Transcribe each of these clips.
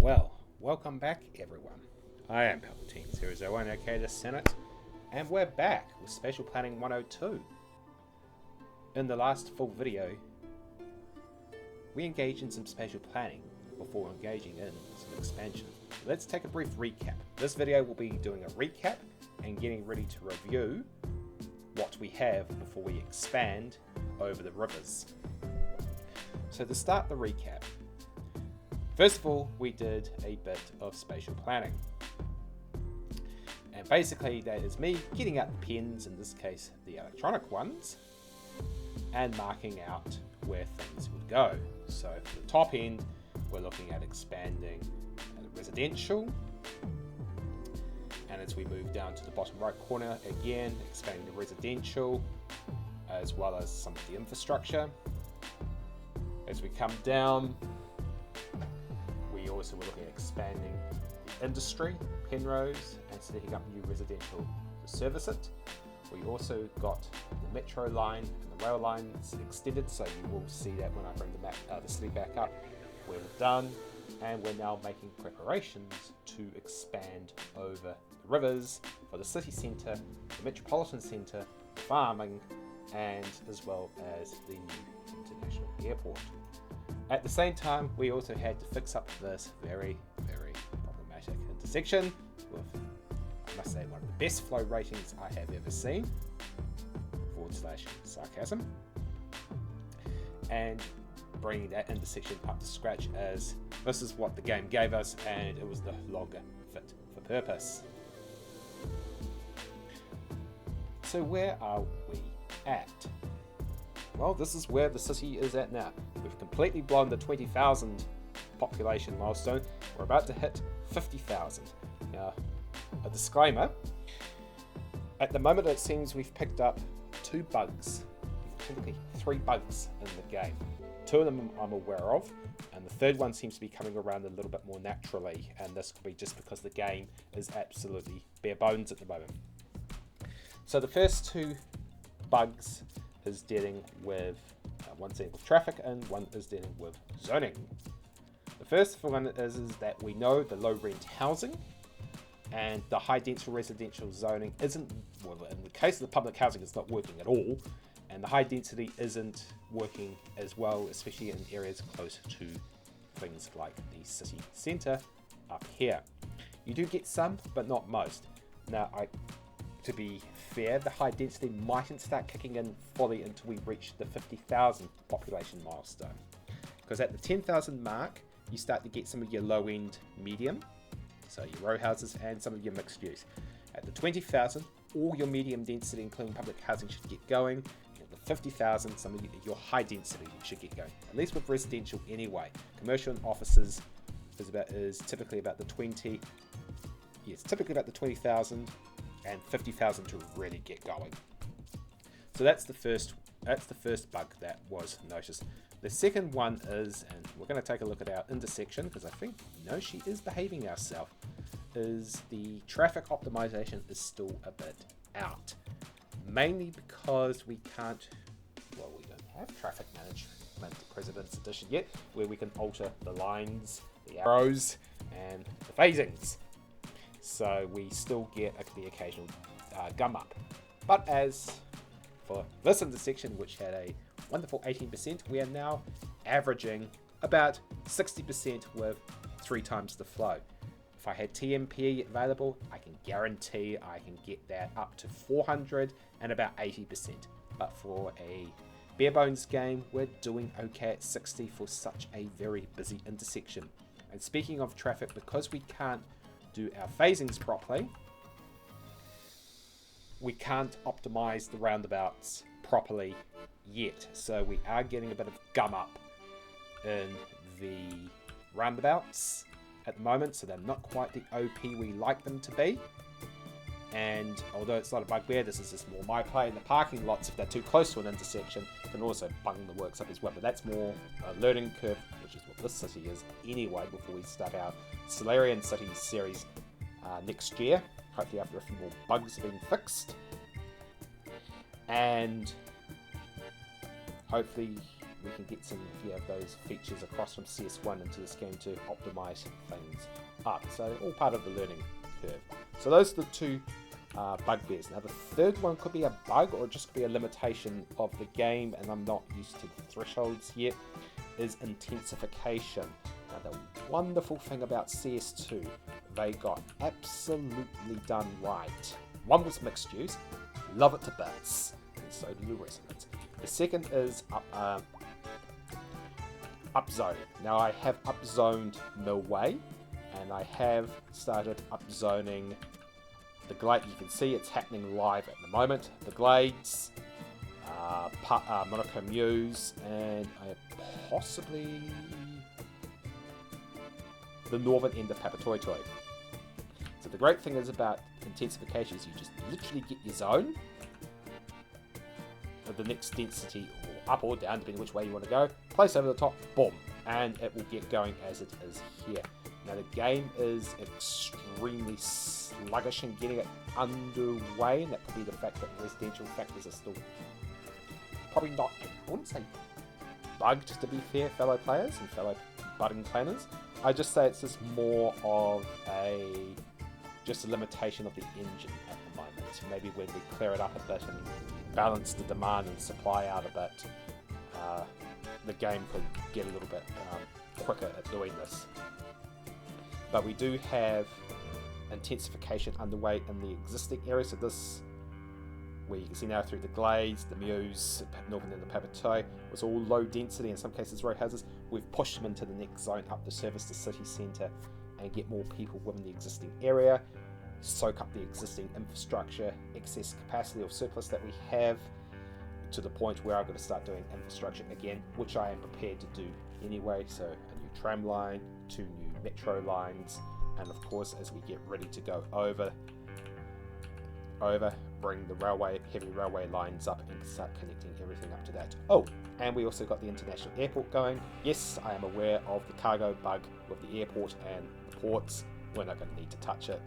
Well, welcome back everyone. I am Palpatine001 aka the Senate, and we're back with Spatial Planning 102. In the last full video, we engaged in some spatial planning before engaging in some expansion. Let's take a brief recap. This video will be doing a recap and getting ready to review what we have before we expand over the rivers. So to start the recap, first of all, we did a bit of spatial planning. And basically that is me getting out the pens, in this case the electronic ones, and marking out where things would go. So for the top end, we're looking at expanding residential. And as we move down to the bottom right corner, again, expanding the residential, as well as some of the infrastructure. As we come down, we also were looking at expanding the industry, Penrose, and setting up new residential to service it. We also got the metro line and the rail lines extended, so you will see that when I bring the sleeve back up. We're done, and we're now making preparations to expand over the rivers for the city centre, the metropolitan centre, farming, and as well as the new international airport. At the same time, we also had to fix up this very, very problematic intersection with, I must say, one of the best flow ratings I have ever seen, / sarcasm, and bringing that intersection up to scratch, as this is what the game gave us and it was no longer fit for purpose. So where are we at? Well, this is where the city is at now. We've completely blown the 20,000 population milestone. We're about to hit 50,000. Now, a disclaimer, at the moment it seems we've picked up 2 bugs, technically 3 bugs in the game. 2 of them I'm aware of, and the third one seems to be coming around a little bit more naturally, and this could be just because the game is absolutely bare bones at the moment. So the first 2 bugs is dealing with one's dealing with traffic and one is dealing with zoning. The first one is that we know the low rent housing and the high density residential zoning isn't, well, in the case of the public housing, it's not working at all, and the high density isn't working as well, especially in areas close to things like the city centre up here. You do get some, but not most. Now, to be fair, the high density mightn't start kicking in fully until we reach the 50,000 population milestone. Because at the 10,000 mark, you start to get some of your low end medium, so your row houses and some of your mixed use. At the 20,000, all your medium density, including public housing, should get going. At the 50,000, some of your high density should get going, at least with residential anyway. Commercial and offices is typically about the 20. Yes, typically about the 20,000. And 50,000 to really get going. So that's the first bug that was noticed. The second one is, and we're going to take a look at our intersection because I think she is behaving herself, is the traffic optimization is still a bit out. Mainly because we don't have traffic management President's Edition yet, where we can alter the lines, the arrows, and the phasings. So we still get the occasional gum up. But as for this intersection, which had a wonderful 18%, we are now averaging about 60% with 3 times the flow. If I had TMP available, I can guarantee I can get that up to 400 and about 80%. But for a bare bones game, we're doing okay at 60 for such a very busy intersection. And speaking of traffic, because we can't do our phasings properly, we can't optimize the roundabouts properly yet, so we are getting a bit of gum up in the roundabouts at the moment, so they're not quite the OP we like them to be. And although it's not a bugbear, this is just more my play. In the parking lots, if they're too close to an intersection, can also bung the works up as well, but that's more a learning curve, which is what this city is anyway, before we start our Solarian Cities series next year, hopefully after a few more bugs have been fixed. And hopefully we can get some of those features across from CS1 into this game to optimize things up. So all part of the learning curve. So those are the two bugbears. Now the third one could be a bug or just could be a limitation of the game, and I'm not used to the thresholds yet, is intensification. Now the wonderful thing about CS2, they got absolutely done right. One was mixed use, love it to bits, and so do the resonance. The second is upzoning. Now I have upzoned Milway, and I have started upzoning the glade. You can see it's happening live at the moment. The glades, Monaco Mews, and possibly the northern end of Papatoetoe. So the great thing is about intensification is you just literally get your zone of the next density, or up or down depending which way you want to go, place over the top, boom, and it will get going as it is here. Now the game is extremely sluggish in getting it underway, and that could be the fact that residential factors are still probably not, I wouldn't say bugged, to be fair, fellow players and fellow budding planners. I just say it's just more of just a limitation of the engine at the moment. Maybe when we clear it up a bit and balance the demand and supply out a bit, the game could get a little bit quicker at doing this. But we do have intensification underway in the existing area. So this, where you can see now through the glades, the mews, northern and the Papatoetoe, was all low density, in some cases row houses. We've pushed them into the next zone up to service the city centre and get more people within the existing area, soak up the existing infrastructure, excess capacity or surplus that we have, to the point where I'm going to start doing infrastructure again, which I am prepared to do anyway. So a new tram line, 2 new metro lines, and of course as we get ready to go over, bring the heavy railway lines up and start connecting everything up to that. Oh, and we also got the international airport going. Yes, I am aware of the cargo bug with the airport and the ports. We're not going to need to touch it.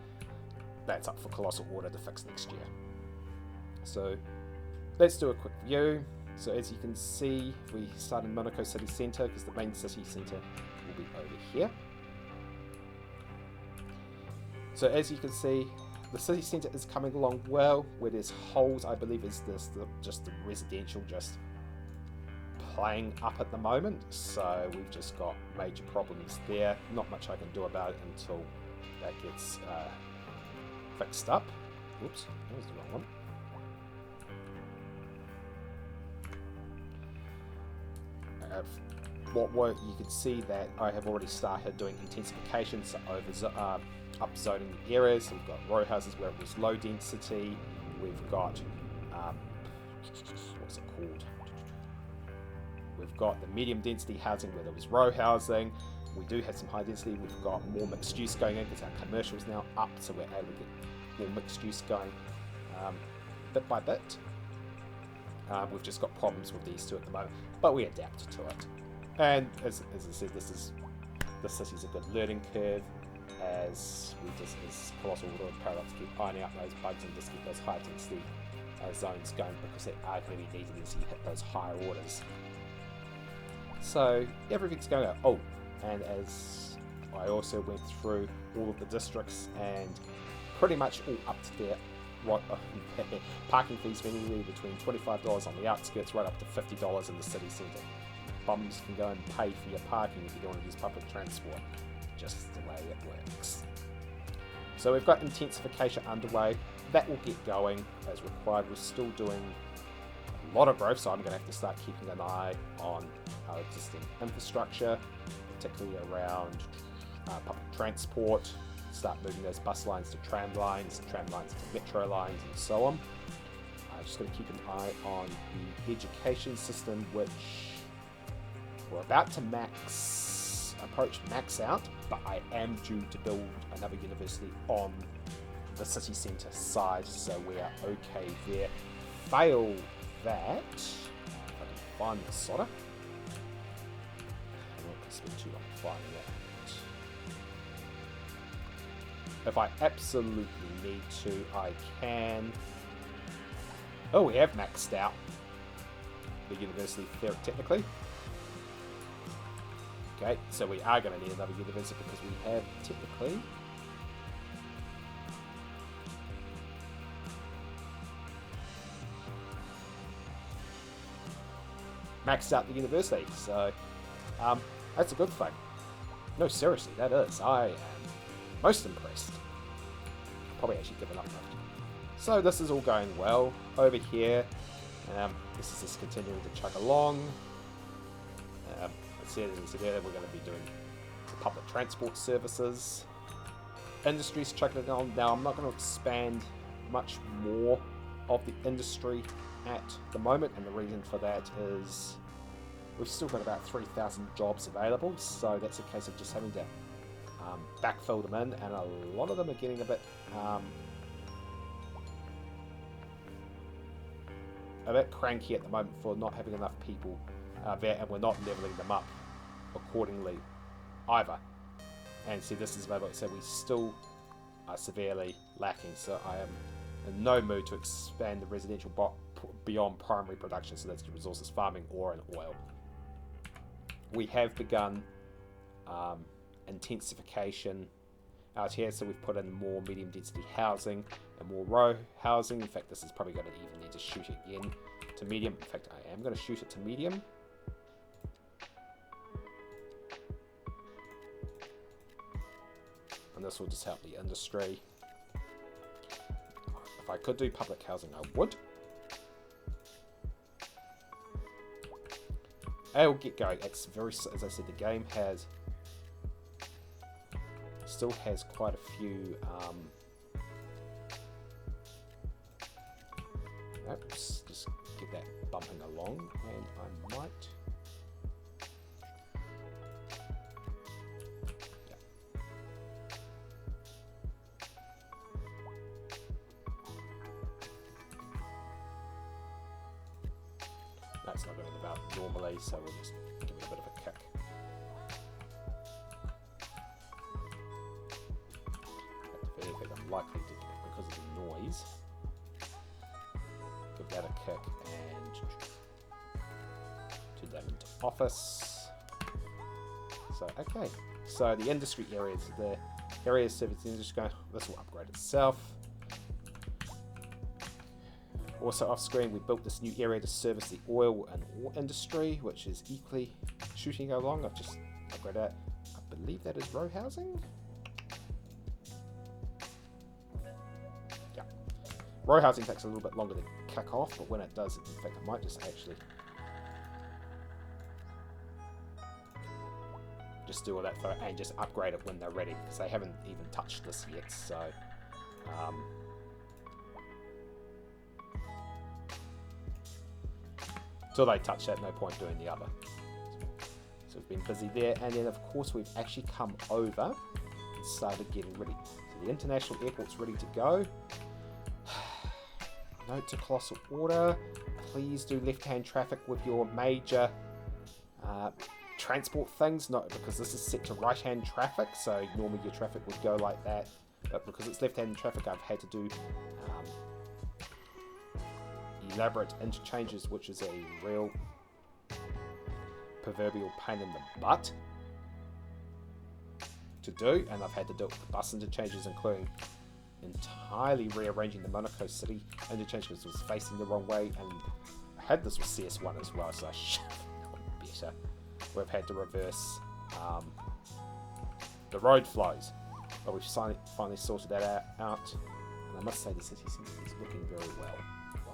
That's up for Colossal Order to fix next year. So let's do a quick view. So as you can see, we start in Monaco City Centre because the main city centre will be over here. So as you can see, the city centre is coming along well. Where there's holes, I believe, is just the residential just playing up at the moment. So we've just got major problems there. Not much I can do about it until that gets fixed up. Oops, that was the wrong one. You can see that I have already started doing intensification, so upzoning the areas. So we've got row houses where it was low density. We've got what's it called? We've got the medium density housing where there was row housing. We do have some high density. We've got more mixed use going in because our commercial is now up, so we're able to get more mixed use going bit by bit. We've just got problems with these two at the moment, but we adapt to it. And as I said, this city's a good learning curve as Colossal Order and Paradox keep ironing out those bugs and just get those high density zones going, because they are going to be needed as you hit those higher orders. So everything's going out. Oh, and as I also went through all of the districts and pretty much all up to their parking fees anywhere between $25 on the outskirts right up to $50 in the city centre. Bums can go and pay for your parking if you don't want to use public transport. Just the way it works. So we've got intensification underway. That will get going as required. We're still doing a lot of growth, so I'm going to have to start keeping an eye on our existing infrastructure, particularly around public transport, start moving those bus lines to tram lines to metro lines, and so on. I'm just going to keep an eye on the education system, which we're about to approach max out, but I am due to build another university on the city centre side, so we are okay there. Fail that, if I can find the solder. I won't spend too long finding that. If I absolutely need to, I can. Oh, we have maxed out the university there technically. Okay, so we are going to need another university because we have typically maxed out the university, so that's a good thing. No, seriously, that is. I am most impressed. Probably actually given up much. So this is all going well over here. This is just continuing to chug along. As I said earlier, we're going to be doing public transport services. Industry's chugging along. Now, I'm not going to expand much more of the industry at the moment, and the reason for that is we've still got about 3,000 jobs available, so that's a case of just having to backfill them in, and a lot of them are getting a bit cranky at the moment for not having enough people there, and we're not leveling them up accordingly either. And see, this is available, so we still are severely lacking, so I am in no mood to expand the residential beyond primary production, so that's the resources farming, ore and oil. We have begun intensification out here, so we've put in more medium density housing and more row housing. In fact, this is probably going to even need to shoot it again to medium. In fact, I am going to shoot it to medium. And this will just help the industry. If I could do public housing, I would. I'll get going. It's very, as I said, the game still has quite a few. Oops, just get that bumping along, and I might. That's not going about normally, so we'll just give it a bit of a kick. If anything, I'm likely to, because of the noise, give that a kick and turn that into office. So, okay. So the industry areas, the areas servicing industry, this will upgrade itself. Also off screen, we built this new area to service the oil and ore industry, which is equally shooting along. I've just upgraded that. I believe that is row housing. Yeah. Row housing takes a little bit longer to kick off, but when it does, in fact, I might just actually just do all that for and just upgrade it when they're ready, because they haven't even touched this yet, so until they touch that, no point doing the other. So we've been busy there, and then of course we've actually come over and started getting ready. So the international airport's ready to go. Note to Colossal Order, please do left-hand traffic with your major transport things, not because this is set to right-hand traffic, so normally your traffic would go like that, but because it's left-hand traffic, I've had to do elaborate interchanges, which is a real proverbial pain in the butt to do, and I've had to do it with bus interchanges, including entirely rearranging the Monaco City interchange because it was facing the wrong way, and I had this with CS1 as well, so I should have known better. We've had to reverse the road flows, but we've finally sorted that out, and I must say the city seems to be looking very well.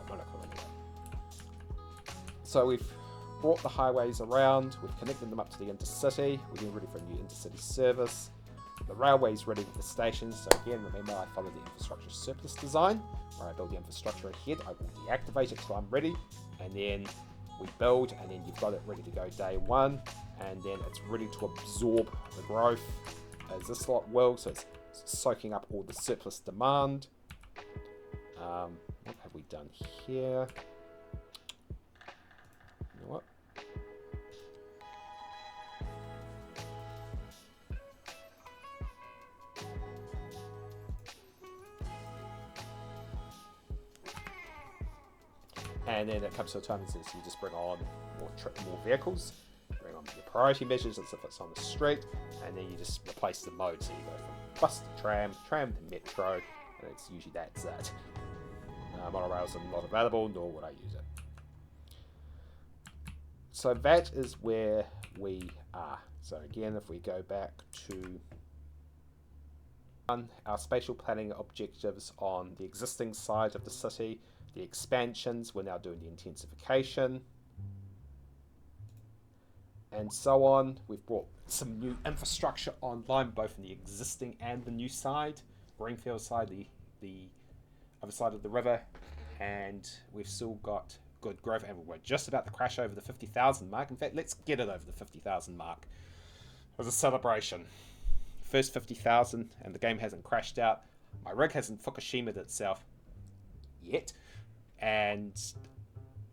Monaco anyway. So we've brought the highways around, we've connected them up to the intercity, we're getting ready for a new intercity service. The railway's ready with the stations, so again, remember I follow the infrastructure surplus design, where I build the infrastructure ahead, I will deactivate it till I'm ready, and then we build, and then you've got it ready to go day one, and then it's ready to absorb the growth as this lot will, so it's soaking up all the surplus demand. What have we done here? You know what? And then it comes to a time and says you just bring on more vehicles, bring on your priority measures as if it's on the street, and then you just replace the mode. So you go from bus to tram, tram to metro, and it's usually that's it. Monorails are not available, nor would I use it. So that is where we are. So again, if we go back to our spatial planning objectives on the existing side of the city, the expansions, we're now doing the intensification, and so on. We've brought some new infrastructure online, both in the existing and the new side, Greenfield side, the other side of the river, and we've still got good growth, and we're just about to crash over the 50,000 mark. In fact, let's get it over the 50,000 mark as a celebration. First 50,000, and the game hasn't crashed out. My rig hasn't Fukushima'd itself yet, and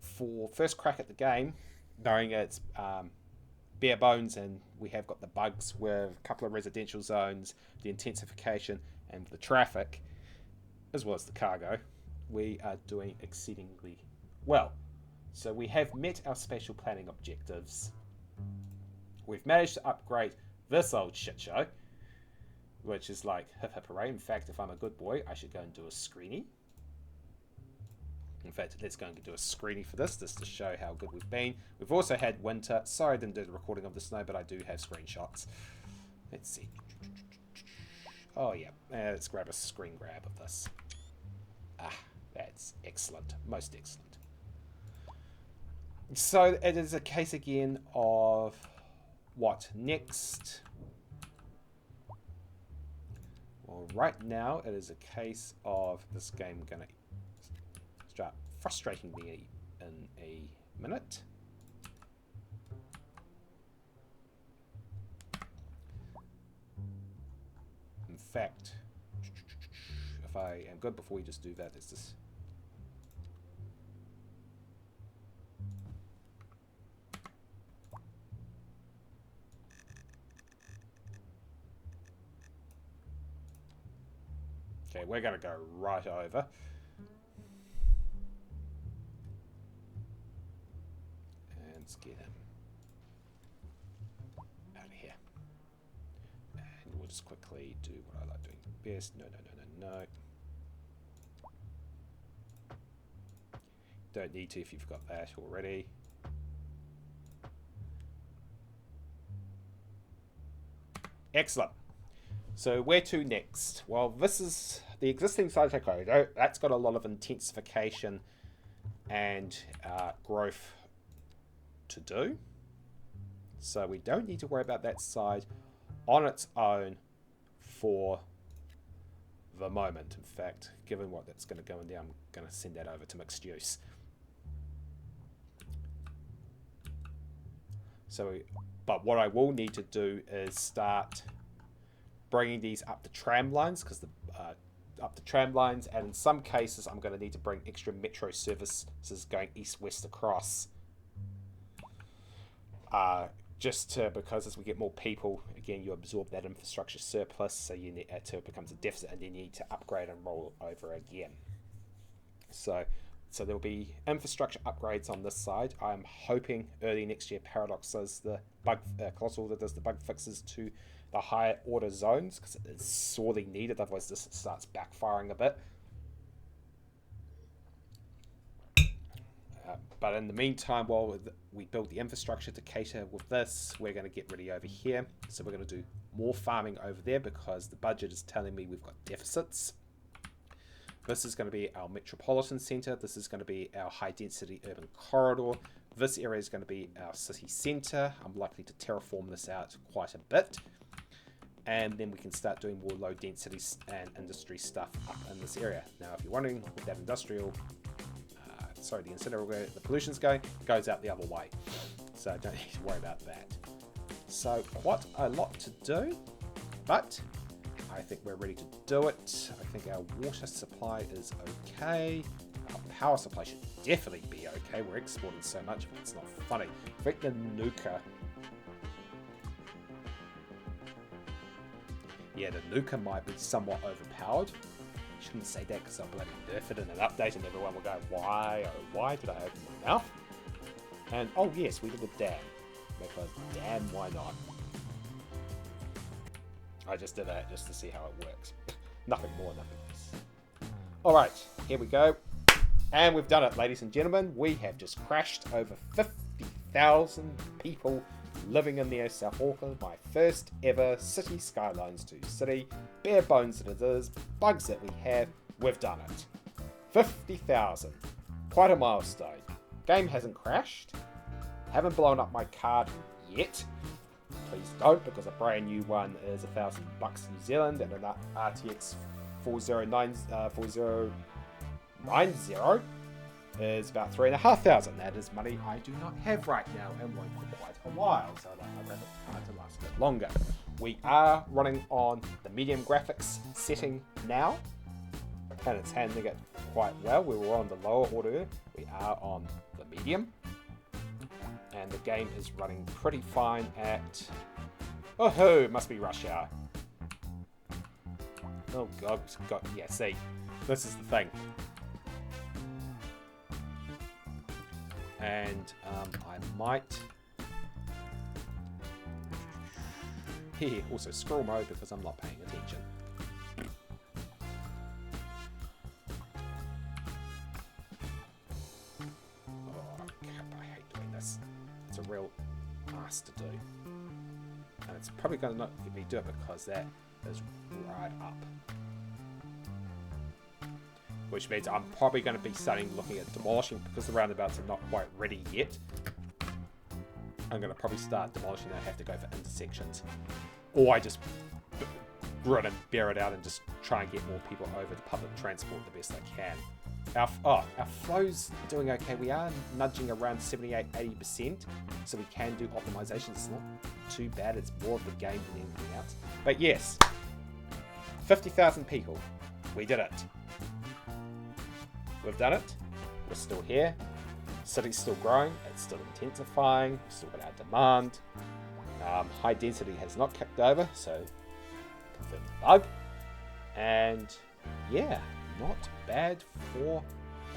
for first crack at the game, knowing it's bare bones and we have got the bugs with a couple of residential zones, the intensification, and the traffic, as well as the cargo, we are doing exceedingly well. So we have met our spatial planning objectives. We've managed to upgrade this old shit show, which is like hip hip hooray. In fact, if I'm a good boy, I should go and do a screenie. In fact, let's go and do a screenie for this, just to show how good we've been. We've also had winter. Sorry I didn't do the recording of the snow, but I do have screenshots. Let's see. Oh yeah, let's grab a screen grab of this. Ah, that's excellent. Most excellent. So it is a case again of what next? Well, right now it is a case of this game going to start frustrating me in a minute. In fact, if I am good before we just do that, there's this. Okay, we're going to go right over. And let's get him out of here. And we'll just quickly do what I like doing best. No. Don't need to if you've got that already. Excellent. So where to next? Well, this is the existing site code. That's got a lot of intensification and growth to do. So we don't need to worry about that side on its own for the moment. In fact, given what that's going to go in there, I'm going to send that over to mixed use. So, but what I will need to do is start bringing these up the tram lines, because up the tram lines, and in some cases I'm going to need to bring extra metro services going east-west across, because as we get more people, again, you absorb that infrastructure surplus, so you need it becomes a deficit, and then you need to upgrade and roll over again. So there will be infrastructure upgrades on this side. I'm hoping early next year Paradox does the Colossal does the bug fixes to the higher order zones, because it's sorely needed, otherwise this starts backfiring a bit. But in the meantime, while we build the infrastructure to cater with this, we're going to get ready over here. So we're going to do more farming over there, because the budget is telling me we've got deficits. This is going to be our metropolitan centre. This is going to be our high density urban corridor. This area is going to be our city centre. I'm likely to terraform this out quite a bit. And then we can start doing more low density and industry stuff up in this area. Now, if you're wondering what that industrial, the incinerator where the pollution's going, goes out the other way. So don't need to worry about that. So quite a lot to do, but I think we're ready to do it. I think our water supply is okay. Our power supply should definitely be okay. We're exporting so much, but it's not funny. In fact, the Nuka. Yeah, the Nuka might be somewhat overpowered. I shouldn't say that, because I'll bloody nerf it in an update and everyone will go, why, oh why did I open my mouth? And, oh yes, we did a dam. because damn, why not? I just did that just to see how it works. Nothing more, nothing less. Alright, here we go. And we've done it, ladies and gentlemen. We have just crashed over 50,000 people living in Neo South Auckland. My first ever City Skylines 2 city. Bare bones that it is. Bugs that we have. We've done it. 50,000. Quite a milestone. Game hasn't crashed. Haven't blown up my card yet. Please don't, because a brand new one is $1,000 New Zealand and an RTX 4090 is about 3,500. That is money I do not have right now and won't for quite a while, so I'd rather try to last a bit longer. We are running on the medium graphics setting now, and it's handling it quite well. We were on the lower order, we are on the medium, and the game is running pretty fine at... Oh, it must be rush hour. Oh god, yeah, see, this is the thing. And I might... Here, also scroll mode because I'm not paying attention. Oh, I hate doing this. It's a real ass to do. And it's probably going to not let me do it because that is right up. Which means I'm probably going to be starting looking at demolishing because the roundabouts are not quite ready yet. I'm going to probably start demolishing and I have to go for intersections. Or I just grin and bear it out and just try and get more people over to public transport the best I can. Our flow's doing okay. We are nudging around 78-80%, so we can do optimizations. It's not too bad. It's more of the game than anything else. But yes, 50,000 people. We did it. We've done it. We're still here. City's still growing. It's still intensifying. We've still got our demand. High density has not kicked over, so confirm the bug. And yeah, not bad for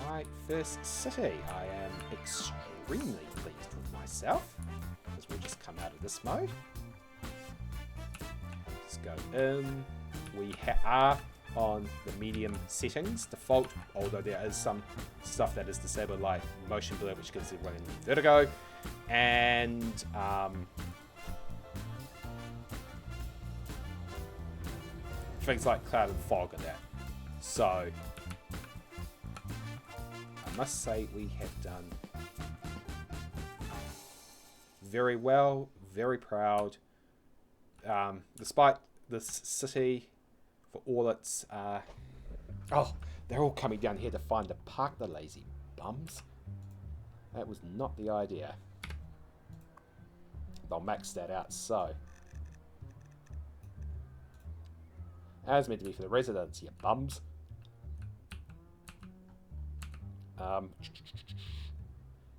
my first city. I am extremely pleased with myself because we'll just come out of this mode. Let's go in. We are on the medium settings default, although there is some stuff that is disabled like motion blur, which gives everyone vertigo, and things like cloud and fog and that. So I must say we have done very well, very proud, despite this city, for all its... oh, they're all coming down here to find a park, the lazy bums. That was not the idea. They'll max that out, so... That was meant to be for the residents, you bums.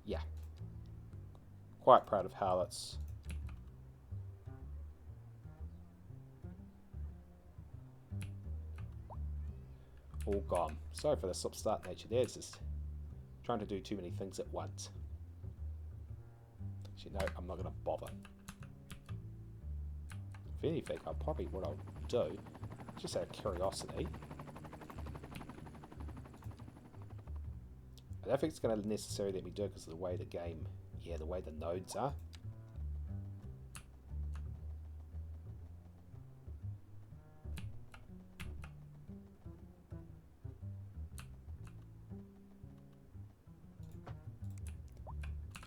Yeah. Quite proud of how it's... all gone. Sorry for the stop-start nature there. It's just trying to do too many things at once. Actually, no, I'm not going to bother. If anything, what I'll do, just out of curiosity, I don't think it's going to necessarily let me do it because of the way the game, the way the nodes are.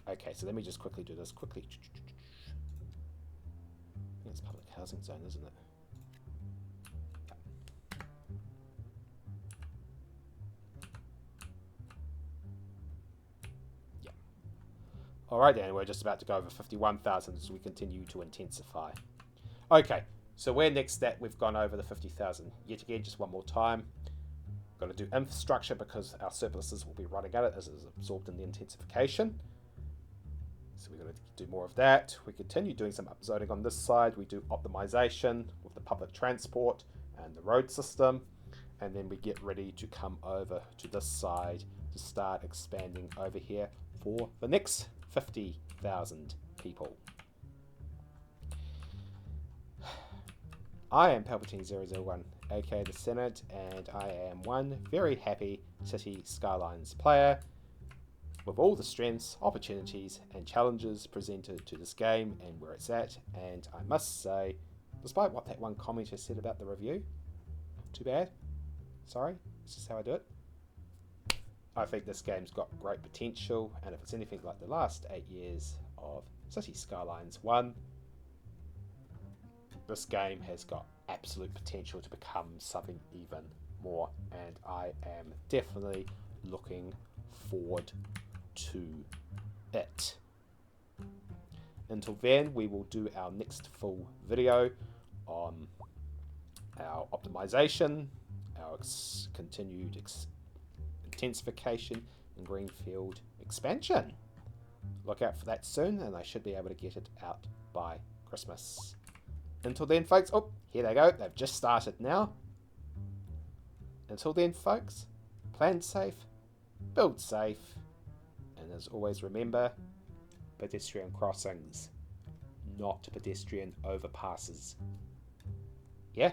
Okay, so let me just quickly do this quickly. I think it's public housing zone, isn't it? Yeah. Alright then, we're just about to go over 51,000 as we continue to intensify. Okay, so we're next at, we've gone over the 50,000. Yet again, just one more time. Got to do infrastructure because our surpluses will be running at it as it's absorbed in the intensification. So we're going to do more of that. We continue doing some upzoning on this side. We do optimization with the public transport and the road system. And then we get ready to come over to this side to start expanding over here for the next 50,000 people. I am Palpatine001, aka the Senate, and I am one very happy City Skylines player with all the strengths, opportunities, and challenges presented to this game and where it's at. And I must say, despite what that one commenter said about the review, too bad, sorry, it's just how I do it. I think this game's got great potential, and if it's anything like the last 8 years of City Skylines 1, this game has got absolute potential to become something even more, and I am definitely looking forward to it. Until then, we will do our next full video on our optimization, our continued intensification, and greenfield expansion. Look out for that soon, and I should be able to get it out by Christmas. Until then, folks, oh, here they go. They've just started now. Until then, folks, plan safe, build safe, and as always, remember, pedestrian crossings, not pedestrian overpasses. Yeah?